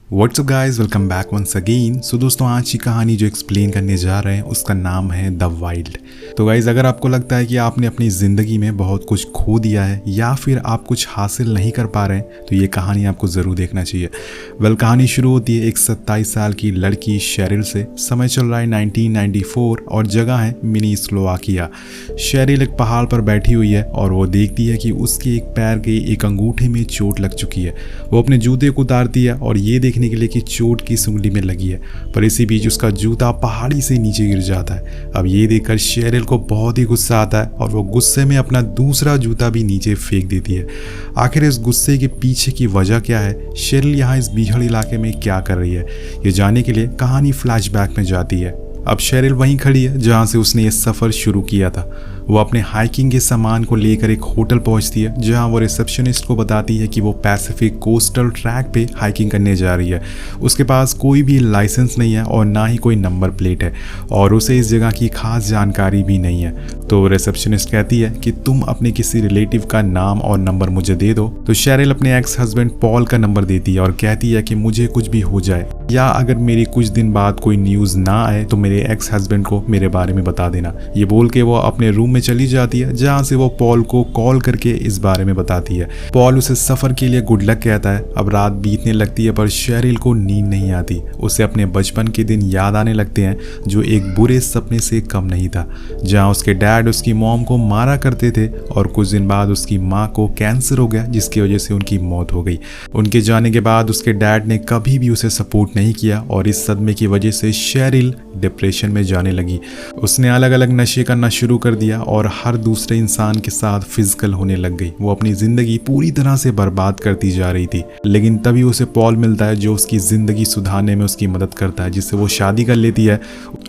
WhatsApp guys, welcome back once again. So दोस्तों, आज की कहानी जो एक्सप्लेन करने जा रहे हैं उसका नाम है द वाइल्ड। तो गाइज, अगर आपको लगता है कि आपने अपनी ज़िंदगी में बहुत कुछ खो दिया है या फिर आप कुछ हासिल नहीं कर पा रहे हैं तो ये कहानी आपको ज़रूर देखना चाहिए। कहानी शुरू होती है एक 27 साल की लड़की शेरिल से। समय चल रहा है 1994 और जगह है मिनी स्लोवाकिया। शेरिल एक पहाड़ पर बैठी हुई है और वो देखती है कि उसके एक पैर के एक अंगूठे में चोट लग चुकी है। वो अपने जूते को उतारती है और ये देखने के लिए कि चोट किस उंगली में लगी है, पर इसी बीच उसका जूता पहाड़ी से नीचे गिर जाता है। अब ये देखकर शेरिल को बहुत ही गुस्सा आता है और वो गुस्से में अपना दूसरा जूता भी नीचे फेंक देती है। आखिर इस गुस्से के पीछे की वजह क्या है, शेरिल यहाँ इस बीहड़ इलाके में क्या कर रही है, ये जानने के लिए कहानी फ्लैशबैक में जाती है। अब शेरिल वहीं खड़ी है जहाँ से उसने ये सफ़र शुरू किया था। वो अपने हाइकिंग के सामान को लेकर एक होटल पहुंचती है जहां वो रिसेप्शनिस्ट को बताती है कि वो पैसिफिक कोस्टल ट्रैक पे हाइकिंग करने जा रही है। उसके पास कोई भी लाइसेंस नहीं है और ना ही कोई नंबर प्लेट है और उसे इस जगह की खास जानकारी भी नहीं है। तो रिसेप्शनिस्ट कहती है कि तुम अपने किसी रिलेटिव का नाम और नंबर मुझे दे दो। तो शेरिल अपने एक्स हस्बैंड पॉल का नंबर देती है और कहती है कि मुझे कुछ भी हो जाए या अगर मेरी कुछ दिन बाद कोई न्यूज़ ना आए तो मेरे एक्स हस्बैंड को मेरे बारे में बता देना। ये बोल के वो अपने रूम में चली जाती है जहां से वो पॉल को कॉल करके इस बारे में बताती है। पॉल उसे सफर के लिए गुड लक कहता है। अब रात बीतने लगती है पर शेरिल को नींद नहीं आती। उसे अपने बचपन के दिन याद आने लगते हैं जो एक बुरे सपने से कम नहीं था, जहां उसके डैड उसकी मॉम को मारा करते थे और कुछ दिन बाद उसकी माँ को कैंसर हो गया जिसकी वजह से उनकी मौत हो गई। उनके जाने के बाद उसके डैड ने कभी भी उसे सपोर्ट नहीं किया और इस सदमे की वजह से शेरिल डिप्रेशन में जाने लगी। उसने अलग अलग नशे करना शुरू कर दिया और हर दूसरे इंसान के साथ फिजिकल होने लग गई। वो अपनी जिंदगी पूरी तरह से बर्बाद करती जा रही थी। लेकिन तभी उसे पॉल मिलता है जो उसकी जिंदगी सुधारने में उसकी मदद करता है, जिससे वो शादी कर लेती है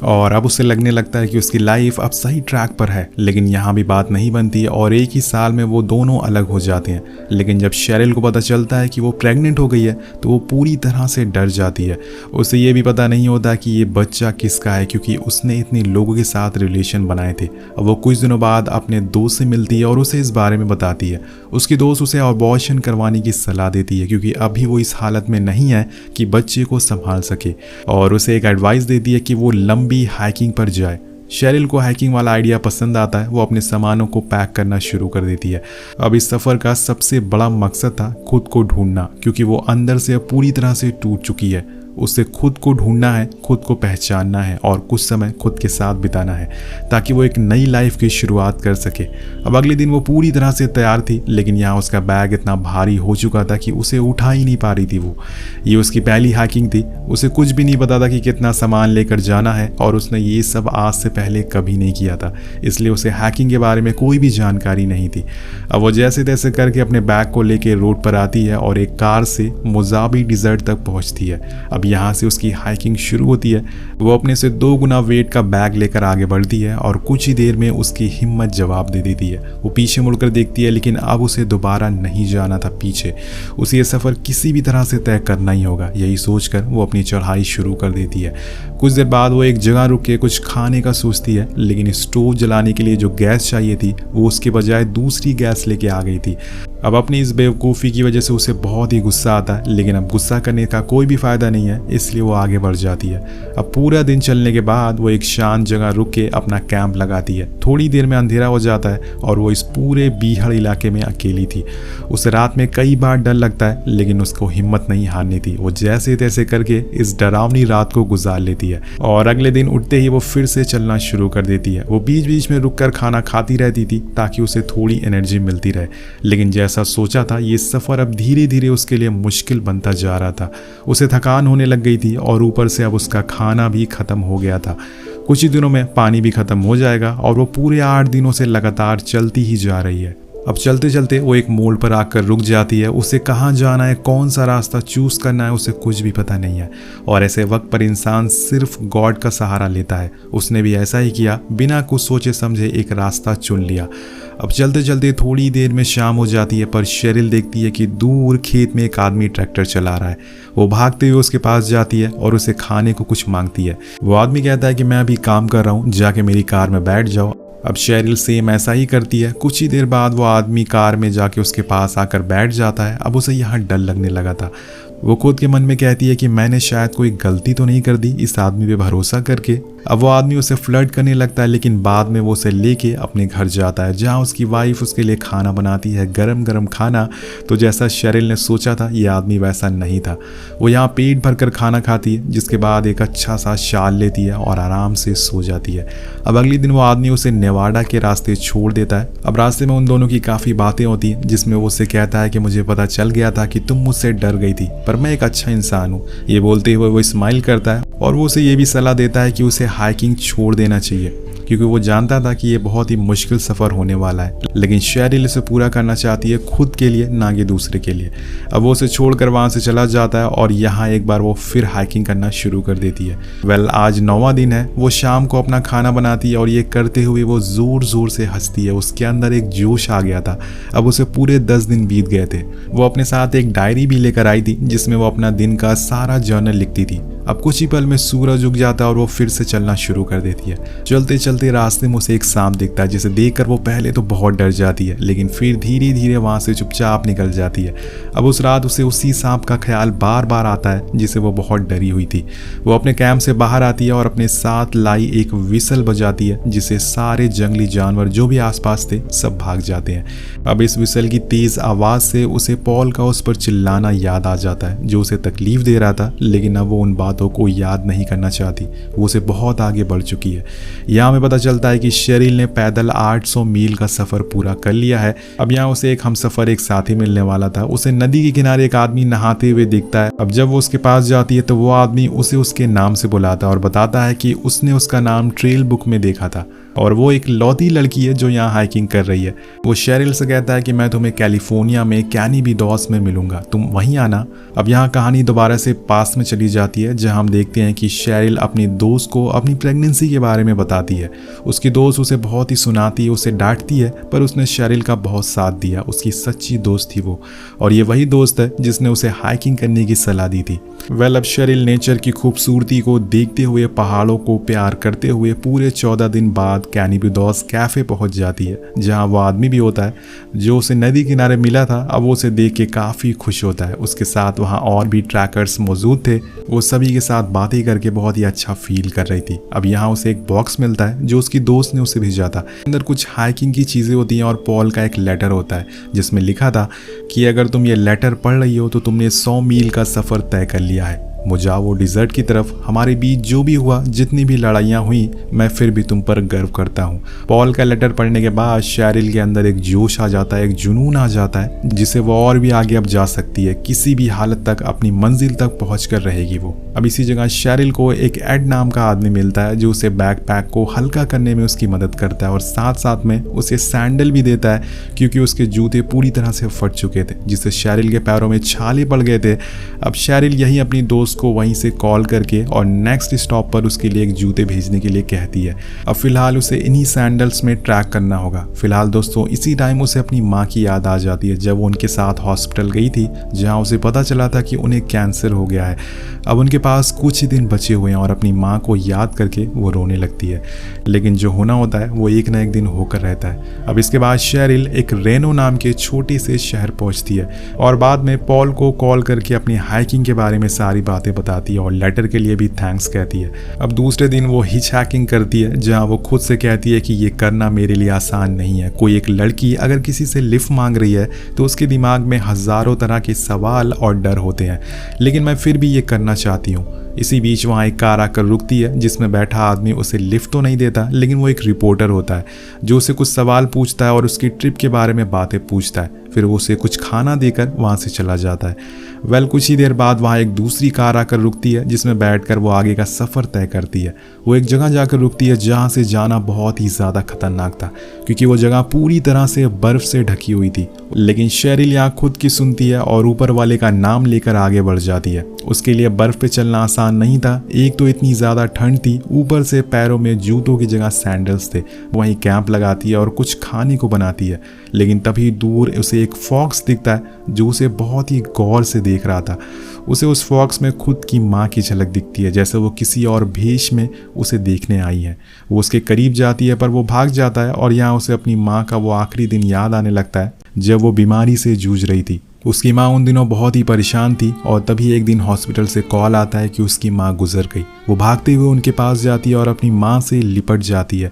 और अब उसे लगने लगता है कि उसकी लाइफ अब सही ट्रैक पर है। लेकिन यहाँ भी बात नहीं बनती और एक ही साल में वो दोनों अलग हो जाते हैं। लेकिन जब शेरिल को पता चलता है कि वो प्रेग्नेंट हो गई है तो वो पूरी तरह से डर जाती है। उसे ये भी पता नहीं होता कि ये बच्चा किसका है क्योंकि उसने इतने लोगों के साथ रिलेशन बनाए थे। अब वो कुछ दिनों बाद अपने दोस्त से मिलती है और उसे इस बारे में बताती है। उसकी दोस्त उसे अबॉर्शन करवाने की सलाह देती है क्योंकि अभी वो इस हालत में नहीं है कि बच्चे को संभाल सके और उसे एक एडवाइस देती है कि वो लंबी हाइकिंग पर जाए। शेरिल को हाइकिंग वाला आइडिया पसंद आता है। वो अपने सामानों को पैक करना शुरू कर देती है। अब इस सफ़र का सबसे बड़ा मकसद था खुद को ढूंढना, क्योंकि वो अंदर से पूरी तरह से टूट चुकी है। उसे खुद को ढूंढना है, खुद को पहचानना है और कुछ समय खुद के साथ बिताना है ताकि वो एक नई लाइफ की शुरुआत कर सके। अब अगले दिन वो पूरी तरह से तैयार थी, लेकिन यहाँ उसका बैग इतना भारी हो चुका था कि उसे उठा ही नहीं पा रही थी। ये उसकी पहली हाइकिंग थी। उसे कुछ भी नहीं पता था कि कितना सामान लेकर जाना है और उसने ये सब आज से पहले कभी नहीं किया था, इसलिए उसे हाइकिंग के बारे में कोई भी जानकारी नहीं थी। अब वो जैसे तैसे करके अपने बैग को लेकर रोड पर आती है और एक कार से मोजाबी डिजर्ट तक पहुँचती है। अब यहाँ से उसकी हाइकिंग शुरू होती है। वो अपने से 2 गुना वेट का बैग लेकर आगे बढ़ती है और कुछ ही देर में उसकी हिम्मत जवाब दे देती है। वो पीछे मुड़कर देखती है, लेकिन अब उसे दोबारा नहीं जाना था पीछे। उसे ये सफ़र किसी भी तरह से तय करना ही होगा। यही सोचकर वो अपनी चढ़ाई शुरू कर देती है। कुछ देर बाद वो एक जगह रुक के कुछ खाने का सोचती है, लेकिन स्टोव जलाने के लिए जो गैस चाहिए थी वो उसके बजाय दूसरी गैस लेके आ गई थी। अब अपनी इस बेवकूफ़ी की वजह से उसे बहुत ही गुस्सा आता है, लेकिन अब गुस्सा करने का कोई भी फ़ायदा नहीं है, इसलिए वो आगे बढ़ जाती है। अब पूरा दिन चलने के बाद वो एक शांत जगह रुक के अपना कैंप लगाती है। थोड़ी देर में अंधेरा हो जाता है और वो इस पूरे बीहड़ इलाके में अकेली थी। उसे रात में कई बार डर लगता है, लेकिन उसको हिम्मत नहीं हारनी थी। वो जैसे तैसे करके इस डरावनी रात को गुजार लेती है और अगले दिन उठते ही वो फिर से चलना शुरू कर देती है। वो बीच बीच में रुक कर खाना खाती रहती थी ताकि उसे थोड़ी एनर्जी मिलती रहे, लेकिन जैसा सोचा था ये सफ़र अब धीरे धीरे उसके लिए मुश्किल बनता जा रहा था। उसे थकान होने लग गई थी और ऊपर से अब उसका खाना भी ख़त्म हो गया था। कुछ ही दिनों में पानी भी ख़त्म हो जाएगा और वो पूरे 8 दिनों से लगातार चलती ही जा रही है। अब चलते चलते वो एक मोड़ पर आकर रुक जाती है। उसे कहाँ जाना है, कौन सा रास्ता चूज़ करना है, उसे कुछ भी पता नहीं है और ऐसे वक्त पर इंसान सिर्फ गॉड का सहारा लेता है। उसने भी ऐसा ही किया, बिना कुछ सोचे समझे एक रास्ता चुन लिया। अब चलते चलते थोड़ी देर में शाम हो जाती है, पर शेरिल देखती है कि दूर खेत में एक आदमी ट्रैक्टर चला रहा है। वो भागते हुए उसके पास जाती है और उसे खाने को कुछ मांगती है। वो आदमी कहता है कि मैं अभी काम कर रहा हूँ, जाके मेरी कार में बैठ जाओ। अब शेरिल सेम ऐसा ही करती है। कुछ ही देर बाद वो आदमी कार में जाके उसके पास आकर बैठ जाता है। अब उसे यहाँ डर लगने लगा था वो खुद के मन में कहती है कि मैंने शायद कोई गलती तो नहीं कर दी इस आदमी पे भरोसा करके। अब वो आदमी उसे फ्लर्ट करने लगता है, लेकिन बाद में वो उसे लेके अपने घर जाता है जहाँ उसकी वाइफ उसके लिए खाना बनाती है, गरम गरम खाना। तो जैसा शेरिल ने सोचा था ये आदमी वैसा नहीं था। वो यहाँ पेट भर कर खाना खाती है, जिसके बाद एक अच्छा सा शाल लेती है और आराम से सो जाती है। अब अगले दिन वो आदमी उसे नेवाडा के रास्ते छोड़ देता है। अब रास्ते में उन दोनों की काफ़ी बातें होती हैं, जिसमें वो उसे कहता है कि मुझे पता चल गया था कि तुम मुझसे डर गई थी, पर मैं एक अच्छा इंसान हूँ। ये बोलते हुए वो स्माइल करता है और वो उसे ये भी सलाह देता है कि उसे हाइकिंग छोड़ देना चाहिए, क्योंकि वो जानता था कि ये बहुत ही मुश्किल सफ़र होने वाला है। लेकिन शेरिल इसे पूरा करना चाहती है खुद के लिए, ना कि दूसरे के लिए। अब वो उसे छोड़कर वहाँ से चला जाता है और यहाँ एक बार वो फिर हाइकिंग करना शुरू कर देती है। आज 9वां दिन है। वो शाम को अपना खाना बनाती है और ये करते हुए वो ज़ोर ज़ोर से हंसती है। उसके अंदर एक जोश आ गया था। अब उसे पूरे 10 दिन बीत गए थे। वो अपने साथ एक डायरी भी लेकर आई थी, जिसमें वो अपना दिन का सारा जर्नल लिखती थी। अब कुछ ही पल में सूरज उग जाता है और वो फिर से चलना शुरू कर देती है। चलते चलते रास्ते में उसे एक सांप दिखता है, जिसे देखकर वो पहले तो बहुत डर जाती है, लेकिन फिर धीरे धीरे वहां से चुपचाप निकल जाती है। अब उस रात उसे उसी सांप का ख्याल बार बार आता है, जिसे वो बहुत डरी हुई थी। वो अपने कैंप से बाहर आती है और अपने साथ लाई एक विसल बजाती है, जिसे सारे जंगली जानवर जो भी आसपास थे सब भाग जाते हैं। अब इस विसल की तेज आवाज से उसे पॉल का उस पर चिल्लाना याद आ जाता है, जो उसे तकलीफ दे रहा था, लेकिन अब वो उन बातों को याद नहीं करना चाहती। वो उसे बहुत आगे बढ़ चुकी है। यहाँ हमें पता चलता है कि शेरिल ने पैदल 800 मील का सफर पूरा कर लिया है। अब यहाँ उसे एक हमसफर, एक साथी मिलने वाला था। उसे नदी के किनारे एक आदमी नहाते हुए दिखता है। अब जब वो उसके पास जाती है तो वो आदमी उसे उसके नाम से बुलाता है और बताता है कि उसने उसका नाम ट्रेल बुक में देखा था और वो एक लौती लड़की है जो यहाँ हाइकिंग कर रही है। वो शेरिल से कहता है कि मैं तुम्हें कैलिफोर्निया में कैनिबिडॉस में मिलूंगा, तुम वहीं आना। अब यहाँ कहानी दोबारा से पास में चली जाती है, जहाँ हम देखते हैं कि शेरिल अपनी दोस्त को अपनी प्रेगनेंसी के बारे में बताती है। उसकी दोस्त उसे बहुत ही सुनाती है, उसे डांटती है, पर उसने शेरिल का बहुत साथ दिया। उसकी सच्ची दोस्त थी वो, और ये वही दोस्त है जिसने उसे हाइकिंग करने की सलाह दी थी। अब शेरिल नेचर की खूबसूरती को देखते हुए, पहाड़ों को प्यार करते हुए पूरे 14 दिन बाद कैनिबिडॉस कैफे पहुंच जाती है, जहां वो आदमी भी होता है जो उसे नदी किनारे मिला था। अब वो उसे देख के काफी खुश होता है। उसके साथ वहां और भी ट्रैकर्स मौजूद थे। वो सभी के साथ बातें करके बहुत ही अच्छा फील कर रही थी। अब यहाँ उसे एक बॉक्स मिलता है जो उसकी दोस्त ने उसे भेजा था। अंदर कुछ हाइकिंग की चीजें होती हैं और पॉल का एक लेटर होता है, जिसमें लिखा था कि अगर तुम ये लेटर पढ़ रही हो तो तुमने 100 मील का सफर तय कर लिया है। मोजावो डिजर्ट की तरफ हमारे बीच जो भी हुआ, जितनी भी लड़ाइयाँ हुई, मैं फिर भी तुम पर गर्व करता हूँ। पॉल का लेटर पढ़ने के बाद शेरिल के अंदर एक जोश आ जाता है, एक जुनून आ जाता है, जिसे वो और भी आगे अब जा सकती है। किसी भी हालत तक अपनी मंजिल तक पहुँच कर रहेगी वो। अब इसी जगह शेरिल को एक एड नाम का आदमी मिलता है, जो उसे बैकपैक को हल्का करने में उसकी मदद करता है और साथ साथ में उसे सैंडल भी देता है, क्योंकि उसके जूते पूरी तरह से फट चुके थे, जिससे शेरिल के पैरों में छाले पड़ गए थे। अब शेरिल यही अपनी दोस्त को वहीं से कॉल करके और नेक्स्ट स्टॉप पर उसके लिए एक जूते भेजने के लिए कहती है। अब फिलहाल उसे इन्हीं सैंडल्स में ट्रैक करना होगा। फिलहाल दोस्तों इसी टाइम उसे अपनी माँ की याद आ जाती है, जब वो उनके साथ हॉस्पिटल गई थी, जहाँ उसे पता चला था कि उन्हें कैंसर हो गया है। अब उनके पास कुछ ही दिन बचे हुए हैं और अपनी माँ को याद करके वो रोने लगती है। लेकिन जो होना होता है वो एक ना एक दिन होकर रहता है। अब इसके बाद शेरिल एक रेनो नाम के छोटे से शहर पहुंचती है और बाद में पॉल को कॉल करके अपनी हाइकिंग के बारे में सारी बातें बताती है और लेटर के लिए भी थैंक्स कहती है। अब दूसरे दिन वो हिच हैकिंग करती है, जहाँ वो खुद से कहती है कि ये करना मेरे लिए आसान नहीं है। कोई एक लड़की अगर किसी से लिफ्ट मांग रही है तो उसके दिमाग में हजारों तरह के सवाल और डर होते हैं, लेकिन मैं फिर भी ये करना चाहती हूँ। इसी बीच वहाँ एक कार आकर रुकती है, जिसमें बैठा आदमी उसे लिफ्ट तो नहीं देता, लेकिन वो एक रिपोर्टर होता है जो उसे कुछ सवाल पूछता है और उसकी ट्रिप के बारे में बातें पूछता है। फिर वो उसे कुछ खाना देकर वहाँ से चला जाता है। कुछ ही देर बाद वहाँ एक दूसरी कार आकर रुकती है, जिसमें बैठकर वो आगे का सफ़र तय करती है। वो एक जगह जाकर रुकती है जहाँ से जाना बहुत ही ज़्यादा खतरनाक था, क्योंकि वो जगह पूरी तरह से बर्फ़ से ढकी हुई थी। लेकिन शेरिल यहाँ खुद की सुनती है और ऊपर वाले का नाम लेकर आगे बढ़ जाती है। उसके लिए बर्फ़ पे चलना आसान नहीं था। एक तो इतनी ज़्यादा ठंड थी, ऊपर से पैरों में जूतों की जगह सैंडल्स थे। वहीं कैंप लगाती है और कुछ खाने को बनाती है, लेकिन तभी दूर उसे एक फॉक्स दिखता है जो उसे बहुत ही गौर से देख रहा था। उसे उस फॉक्स में खुद की माँ की झलक दिखती है, जैसे वो किसी और भेष में उसे देखने आई है। वो उसके करीब जाती है, पर वो भाग जाता है और यहाँ उसे अपनी माँ का वो आखिरी दिन याद आने लगता है जब वो बीमारी से जूझ रही थी। उसकी माँ उन दिनों बहुत ही परेशान थी और तभी एक दिन हॉस्पिटल से कॉल आता है कि उसकी माँ गुजर गई। वो भागते हुए उनके पास जाती है और अपनी माँ से लिपट जाती है।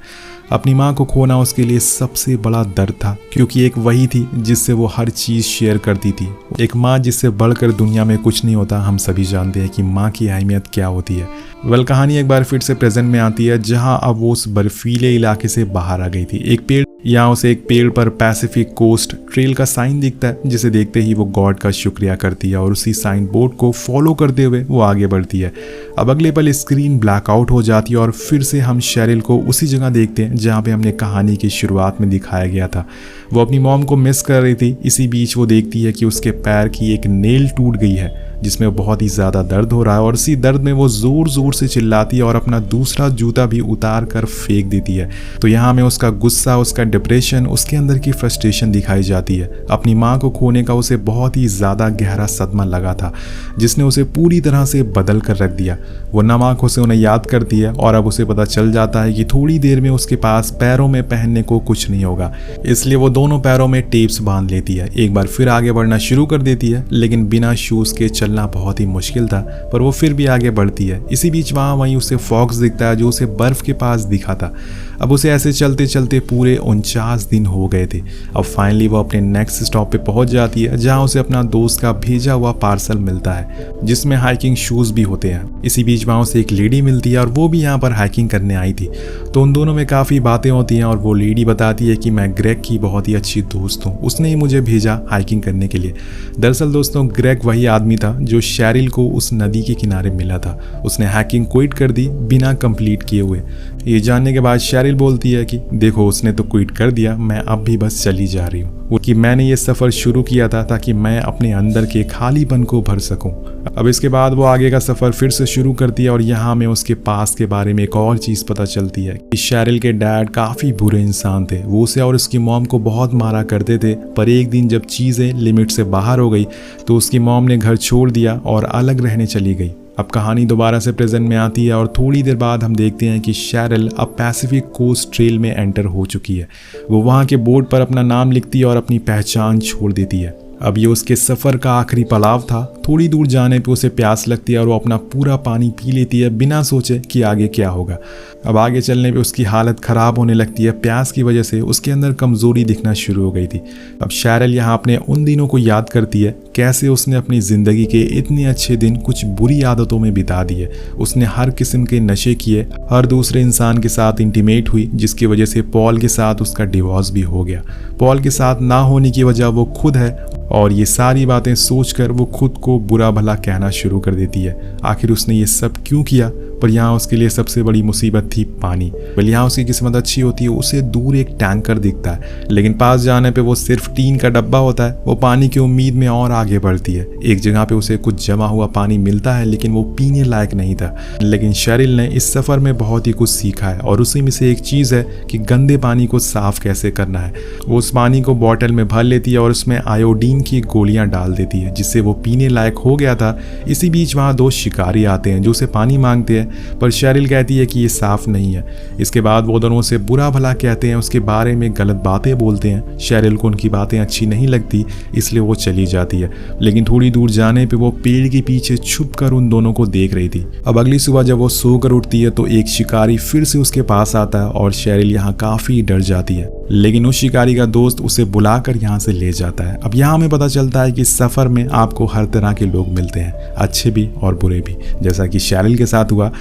अपनी माँ को खोना उसके लिए सबसे बड़ा दर्द था, क्योंकि एक वही थी जिससे वो हर चीज़ शेयर करती थी। एक माँ जिससे बढ़कर दुनिया में कुछ नहीं होता। हम सभी जानते हैं कि माँ की अहमियत क्या होती है। कहानी एक बार फिर से प्रेजेंट में आती है, जहाँ अब वो उस बर्फीले इलाके से बाहर आ गई थी। यहाँ उसे एक पेड़ पर पैसिफिक कोस्ट ट्रेल का साइन दिखता है, जिसे देखते ही वो गॉड का शुक्रिया करती है और उसी साइन बोर्ड को फॉलो करते हुए वो आगे बढ़ती है। अब अगले पल स्क्रीन ब्लैकआउट हो जाती है और फिर से हम शेरिल को उसी जगह देखते हैं जहाँ पे हमने कहानी की शुरुआत में दिखाया गया था। वो अपनी मॉम को मिस कर रही थी। इसी बीच वो देखती है कि उसके पैर की एक नेल टूट गई है, जिसमें बहुत ही ज़्यादा दर्द हो रहा है और इसी दर्द में वो ज़ोर ज़ोर से चिल्लाती है और अपना दूसरा जूता भी उतार कर फेंक देती है। तो यहाँ में उसका गुस्सा, उसका डिप्रेशन, उसके अंदर की फ्रस्ट्रेशन दिखाई जाती है। अपनी माँ को खोने का उसे बहुत ही ज़्यादा गहरा सदमा लगा था, जिसने उसे पूरी तरह से बदल कर रख दिया। वो नम आँखों से उन्हें याद करती है और अब उसे पता चल जाता है कि थोड़ी देर में उसके पास पैरों में पहनने को कुछ नहीं होगा। इसलिए वो दोनों पैरों में टेप्स बांध लेती है। एक बार फिर आगे बढ़ना शुरू कर देती है, लेकिन बिना शूज़ के चलना बहुत ही मुश्किल था, पर वो फिर भी आगे बढ़ती है। इसी बीच वहीं उसे फॉक्स दिखता है, जो उसे बर्फ के पास दिखा था। अब उसे ऐसे चलते चलते पूरे 49 दिन हो गए थे। अब फाइनली वो अपने नेक्स्ट स्टॉप पे पहुंच जाती है, जहां उसे अपना दोस्त का भेजा हुआ पार्सल मिलता है, जिसमें हाइकिंग शूज भी होते हैं। इसी बीच वहां उसे एक लेडी मिलती है और वो भी यहाँ पर हाइकिंग करने आई थी। तो उन दोनों में काफ़ी बातें होती हैं और वो लेडी बताती है कि मैं ग्रेग की बहुत ही अच्छी दोस्त हूँ, उसने ही मुझे भेजा हाइकिंग करने के लिए। दरअसल दोस्तों, ग्रेग वही आदमी था जो शेरिल को उस नदी के किनारे मिला था। उसने हाइकिंग क्विट कर दी बिना कंप्लीट किए हुए। ये जानने के बाद शेरिल बोलती है कि देखो, उसने तो क्विट कर दिया, मैं अब भी बस चली जा रही हूँ। कि मैंने ये सफ़र शुरू किया था ताकि मैं अपने अंदर के खालीपन को भर सकूं। अब इसके बाद वो आगे का सफ़र फिर से शुरू करती है और यहाँ में उसके पास के बारे में एक और चीज़ पता चलती है कि शेरिल के डैड काफ़ी बुरे इंसान थे। वो उसे और उसकी मॉम को बहुत मारा करते थे, पर एक दिन जब चीज़ें लिमिट से बाहर हो गई तो उसकी मॉम ने घर छोड़ दिया और अलग रहने चली गई। अब कहानी दोबारा से प्रेजेंट में आती है और थोड़ी देर बाद हम देखते हैं कि शेरिल अब पैसिफिक कोस्ट ट्रेल में एंटर हो चुकी है। वो वहाँ के बोर्ड पर अपना नाम लिखती है और अपनी पहचान छोड़ देती है। अब ये उसके सफ़र का आखिरी पड़ाव था। थोड़ी दूर जाने पे उसे प्यास लगती है और वो अपना पूरा पानी पी लेती है बिना सोचे कि आगे क्या होगा। अब आगे चलने पे उसकी हालत ख़राब होने लगती है। प्यास की वजह से उसके अंदर कमज़ोरी दिखना शुरू हो गई थी। अब शेरिल यहाँ अपने उन दिनों को याद करती है, कैसे उसने अपनी ज़िंदगी के इतने अच्छे दिन कुछ बुरी आदतों में बिता दिए। उसने हर किस्म के नशे किए, हर दूसरे इंसान के साथ इंटीमेट हुई, जिसकी वजह से पॉल के साथ उसका डिवोर्स भी हो गया। पॉल के साथ ना होने की वजह वो खुद है और ये सारी बातें सोचकर वो खुद को बुरा भला कहना शुरू कर देती है। आखिर उसने ये सब क्यों किया? पर यहाँ उसके लिए सबसे बड़ी मुसीबत थी पानी। बल यहाँ उसकी किस्मत अच्छी होती है, उसे दूर एक टैंकर दिखता है, लेकिन पास जाने पे वो सिर्फ टीन का डब्बा होता है। वो पानी की उम्मीद में और आगे बढ़ती है। एक जगह पे उसे कुछ जमा हुआ पानी मिलता है, लेकिन वो पीने लायक नहीं था। लेकिन शेरिल ने इस सफ़र में बहुत ही कुछ सीखा है और उसी में से एक चीज़ है कि गंदे पानी को साफ कैसे करना है। वो उस पानी को बॉटल में भर लेती है और उसमें आयोडीन की गोलियां डाल देती है, जिससे वो पीने लायक हो गया था। इसी बीच वहाँ दो शिकारी आते हैं जो उसे पानी मांगते हैं, पर शेरिल कहती है कि ये साफ नहीं है। इसके बाद वो दोनों से बुरा भला कहते हैं, उसके बारे में गलत बातें बोलते हैं। शेरिल को उनकी बातें अच्छी नहीं लगती, इसलिए वो चली जाती है। लेकिन थोड़ी दूर जाने पे वो पेड़ के पीछे छुप कर उन दोनों को देख रही थी। अब अगली सुबह जब वो सोकर उठती है तो एक शिकारी फिर से उसके पास आता है और शेरिल यहाँ काफ़ी डर जाती है, लेकिन उस शिकारी का दोस्त उसे बुलाकर यहाँ से ले जाता है। अब यहाँ हमें पता चलता है कि इस सफ़र में आपको हर तरह के लोग मिलते हैं, अच्छे भी और बुरे भी, जैसा कि शेरिल के साथ हुआ।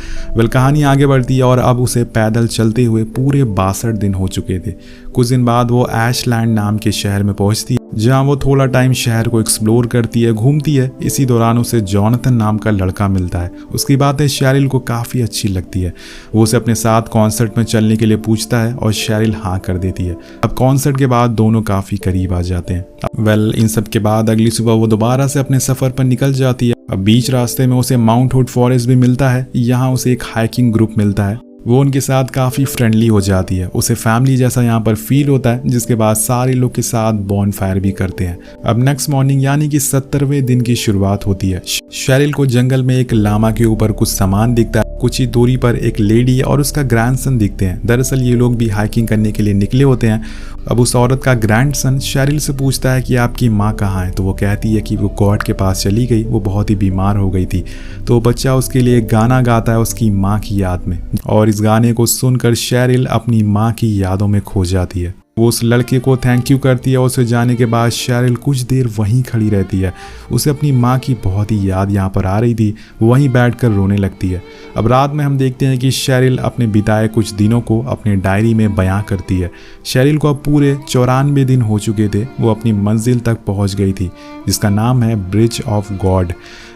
कहानी आगे बढ़ती है और अब उसे पैदल चलते हुए पूरे 62 दिन हो चुके थे। कुछ दिन बाद वो ऐशलैंड नाम के शहर में पहुंचती है, जहां वो थोड़ा टाइम शहर को एक्सप्लोर करती है, घूमती है। इसी दौरान उसे जॉनथन नाम का लड़का मिलता है। उसकी बातें शेरिल को काफ़ी अच्छी लगती है। वो उसे अपने साथ कॉन्सर्ट में चलने के लिए पूछता है और शेरिल हाँ कर देती है। अब कॉन्सर्ट के बाद दोनों काफ़ी करीब आ जाते हैं। इन सब के बाद अगली सुबह वो दोबारा से अपने सफ़र पर निकल जाती है। अब बीच रास्ते में उसे माउंट हुड फॉरेस्ट भी मिलता है। यहाँ उसे एक हाइकिंग ग्रुप मिलता है। वो उनके साथ काफ़ी फ्रेंडली हो जाती है। उसे फैमिली जैसा यहाँ पर फील होता है, जिसके बाद सारे लोग के साथ बॉन फायर भी करते हैं। अब नेक्स्ट मॉर्निंग यानी कि 70वें दिन की शुरुआत होती है। शेरिल को जंगल में एक लामा के ऊपर कुछ सामान दिखता है। कुछ ही दूरी पर एक लेडी और उसका ग्रैंडसन दिखते हैं। दरअसल ये लोग भी हाइकिंग करने के लिए निकले होते हैं। अब उस औरत का ग्रैंडसन शेरिल से पूछता है कि आपकी माँ कहाँ है, तो वो कहती है कि वो गॉड के पास चली गई, वो बहुत ही बीमार हो गई थी। तो बच्चा उसके लिए एक गाना गाता है उसकी माँ की याद में, और इस गाने को सुनकर शेरिल अपनी माँ की यादों में खो जाती है। वो उस लड़के को थैंक यू करती है। उसे जाने के बाद शेरिल कुछ देर वहीं खड़ी रहती है। उसे अपनी माँ की बहुत ही याद यहाँ पर आ रही थी, वहीं बैठकर रोने लगती है। अब रात में हम देखते हैं कि शेरिल अपने बिताए कुछ दिनों को अपने डायरी में बयां करती है। शेरिल को अब पूरे 94 दिन हो चुके थे। वो अपनी मंजिल तक पहुँच गई थी, जिसका नाम है ब्रिज ऑफ गॉड,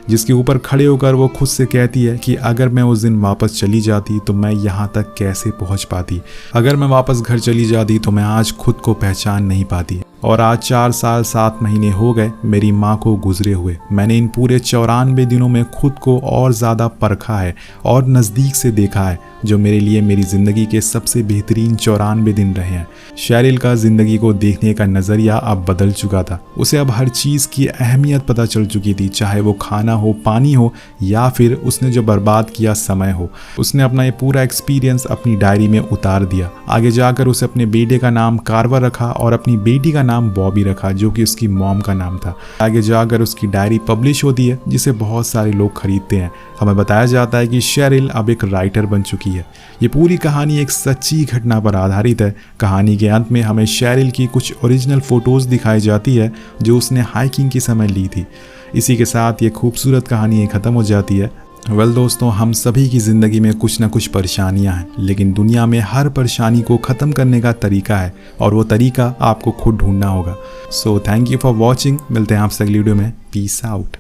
जिसके ऊपर खड़े होकर वो खुद से कहती है कि अगर मैं उस दिन वापस चली जाती तो मैं यहाँ तक कैसे पहुँच पाती, अगर मैं वापस घर चली जाती तो मैं आज खुद को पहचान नहीं पाती। और आज 4 साल 7 महीने हो गए मेरी माँ को गुजरे हुए। मैंने इन पूरे 94 दिनों में खुद को और ज़्यादा परखा है और नज़दीक से देखा है, जो मेरे लिए मेरी ज़िंदगी के सबसे बेहतरीन 94 दिन रहे हैं। शेरिल का ज़िंदगी को देखने का नज़रिया अब बदल चुका था। उसे अब हर चीज़ की अहमियत पता चल चुकी थी, चाहे वो खाना हो, पानी हो, या फिर उसने जो बर्बाद किया समय हो। उसने अपना ये पूरा एक्सपीरियंस अपनी डायरी में उतार दिया। आगे जाकर उसे अपने बेटे का नाम कार्वर रखा और अपनी बेटी का नाम बॉबी रखा, जो कि उसकी मॉम का नाम था। आगे जाकर उसकी डायरी पब्लिश होती है, जिसे बहुत सारे लोग खरीदते हैं। हमें बताया जाता है कि शेरिल अब एक राइटर बन चुकी है। ये पूरी कहानी एक सच्ची घटना पर आधारित है। कहानी के अंत में हमें शेरिल की कुछ ओरिजिनल फोटोज दिखाई जाती है जो उसने हाइकिंग के समय ली थी। इसी के साथ ये खूबसूरत कहानी खत्म हो जाती है। दोस्तों, हम सभी की ज़िंदगी में कुछ ना कुछ परेशानियां हैं, लेकिन दुनिया में हर परेशानी को ख़त्म करने का तरीका है, और वो तरीका आपको खुद ढूंढना होगा। So thank you for watching. मिलते हैं आपसे अगली वीडियो में। Peace out.